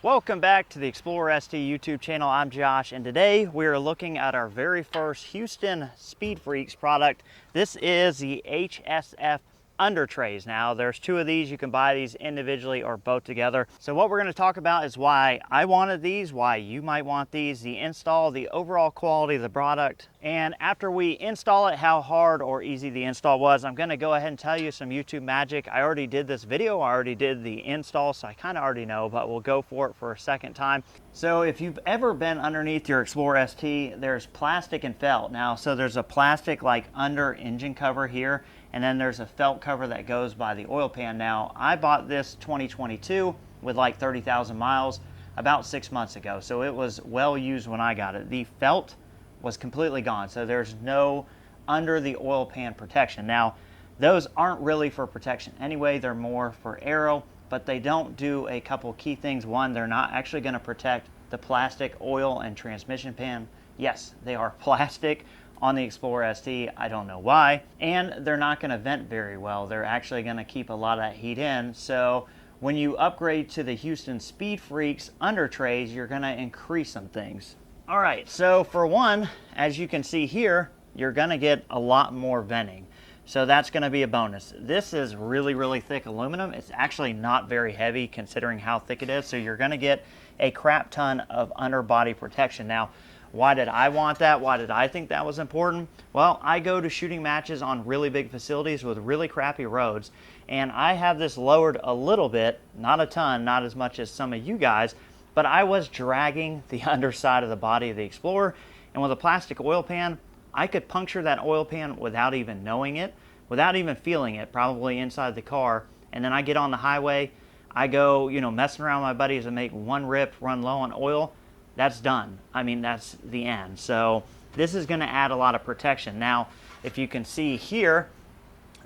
Welcome back to the Explorer ST YouTube channel. I'm Josh, and today we are looking at our very first Houston Speed Freaks product. This is the HSF Undertrays. Now, there's two of these. You can buy these individually or both together. So what we're going to talk about is why I wanted these, why you might want these, the install, the overall quality of the product, and after we install it, how hard or easy the install was. I'm going to go ahead and tell you some YouTube magic. I already did this video, I already did the install, so I kind of already know, but we'll go for it for a second time. So if you've ever been underneath your Explorer ST, there's plastic and felt. Now, so there's a plastic like under engine cover here, and then there's a felt cover that goes by the oil pan. Now, I bought this 2022 with like 30,000 miles about 6 months ago, so it was well used when I got it. The felt was completely gone, so there's no under the oil pan protection. Now, those aren't really for protection anyway, they're more for aero, but they don't do a couple key things. One, they're not actually going to protect the plastic oil and transmission pan. Yes, they are plastic on the Explorer ST, I don't know why. And they're not going to vent very well. They're actually going to keep a lot of that heat in. So when you upgrade to the Houston Speed Freaks Undertrays, you're going to increase some things. All right, so for one, as you can see here, you're going to get a lot more venting. So that's going to be a bonus. This is really, really thick aluminum. It's actually not very heavy considering how thick it is. So you're going to get a crap ton of underbody protection. Now, why did I want that? Why did I think that was important? Well, I go to shooting matches on really big facilities with really crappy roads, and I have this lowered a little bit, not a ton, not as much as some of you guys, but I was dragging the underside of the body of the Explorer, and with a plastic oil pan, I could puncture that oil pan without even knowing it, without even feeling it, probably inside the car, and then I get on the highway, I go, messing around with my buddies and make one rip, run low on oil. That's done. I mean, that's the end. So this is going to add a lot of protection. Now, if you can see here,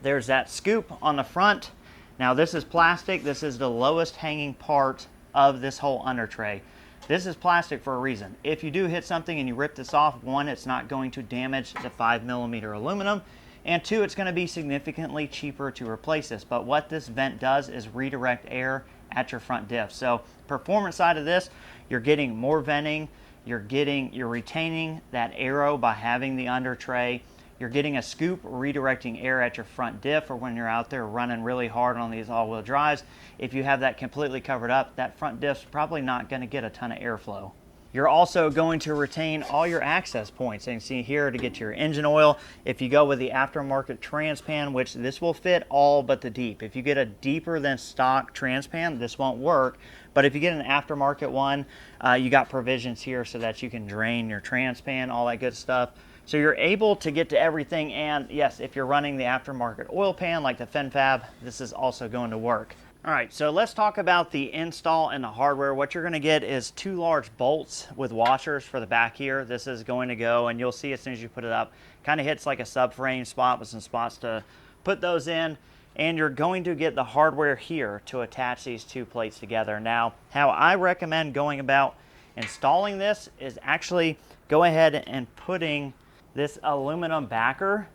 there's that scoop on the front. Now, this is plastic. This is the lowest hanging part of this whole under tray. This is plastic for a reason. If you do hit something and you rip this off, one, it's not going to damage the 5mm aluminum, and two, it's going to be significantly cheaper to replace this. But what this vent does is redirect air at your front diff. So performance side of this, you're getting more venting, you're retaining that aero by having the under tray, you're getting a scoop redirecting air at your front diff, or when you're out there running really hard on these all-wheel drives. If you have that completely covered up, that front diff's probably not going to get a ton of airflow. You're also going to retain all your access points. And you can see here to get your engine oil. If you go with the aftermarket transpan, which this will fit all but the deep. If you get a deeper than stock transpan, this won't work. But if you get an aftermarket one, you got provisions here so that you can drain your transpan, all that good stuff. So you're able to get to everything. And yes, if you're running the aftermarket oil pan like the FinFab, this is also going to work. All right, so let's talk about the install and the hardware. What you're going to get is two large bolts with washers for the back here. This is going to go, and you'll see as soon as you put it up, kind of hits like a subframe spot with some spots to put those in. And you're going to get the hardware here to attach these two plates together. Now, how I recommend going about installing this is actually go ahead and putting this aluminum backer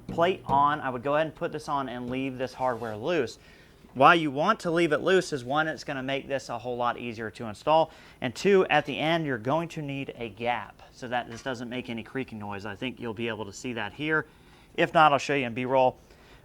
plate on. I would go ahead and put this on and leave this hardware loose. Why you want to leave it loose is one, it's going to make this a whole lot easier to install, and two, at the end you're going to need a gap so that this doesn't make any creaking noise. I think you'll be able to see that here. If not, I'll show you in B-roll,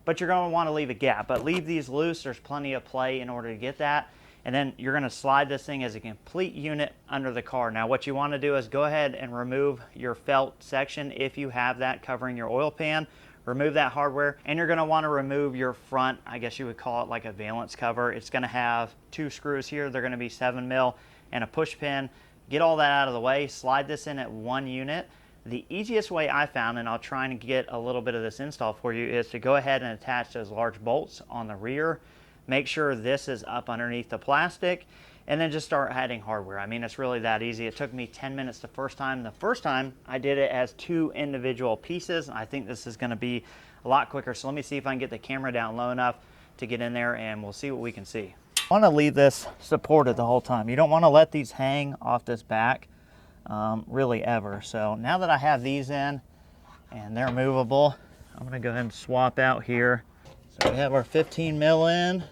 but you're going to want to leave a gap. But leave these loose, there's plenty of play in order to get that, and then you're going to slide this thing as a complete unit under the car. Now what you want to do is go ahead and remove your felt section if you have that covering your oil pan. Remove that hardware, and you're going to want to remove your front, I guess you would call it like a valence cover. It's going to have two screws here. They're going to be 7mm and a push pin. Get all that out of the way. Slide this in at one unit. The easiest way I found, and I'll try and get a little bit of this install for you, is to go ahead and attach those large bolts on the rear. Make sure this is up underneath the plastic, and then just start adding hardware. I mean, it's really that easy. It took me 10 minutes the first time. The first time I did it as two individual pieces. I think this is going to be a lot quicker. So let me see if I can get the camera down low enough to get in there, and we'll see what we can see. I want to leave this supported the whole time. You don't want to let these hang off this back really ever. So now that I have these in and they're movable, I'm going to go ahead and swap out here. So we have our 15mm in.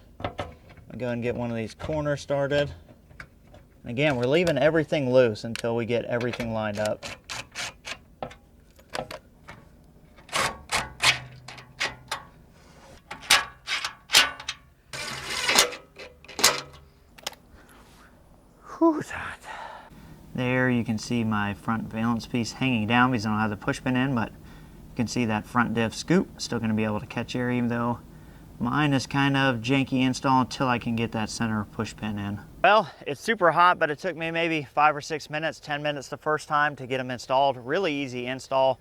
I'll go ahead and get one of these corners started. Again, we're leaving everything loose until we get everything lined up. Whew, it's hot. There you can see my front valence piece hanging down because I don't have the push pin in, but you can see that front diff scoop. Still going to be able to catch air, even though mine is kind of janky install until I can get that center push pin in. Well, it's super hot, but it took me maybe 5 or 6 minutes, 10 minutes the first time to get them installed. Really easy install,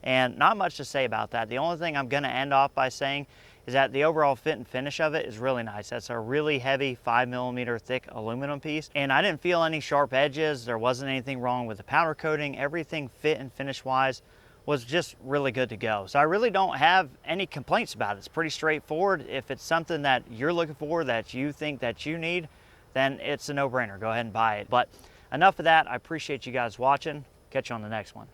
and not much to say about that. The only thing I'm going to end off by saying is that the overall fit and finish of it is really nice. That's a really heavy 5mm thick aluminum piece, and I didn't feel any sharp edges. There wasn't anything wrong with the powder coating. Everything fit and finish wise was just really good to go. So I really don't have any complaints about it. It's pretty straightforward. If it's something that you're looking for, that you think that you need, then it's a no-brainer. Go ahead and buy it. But enough of that. I appreciate you guys watching. Catch you on the next one.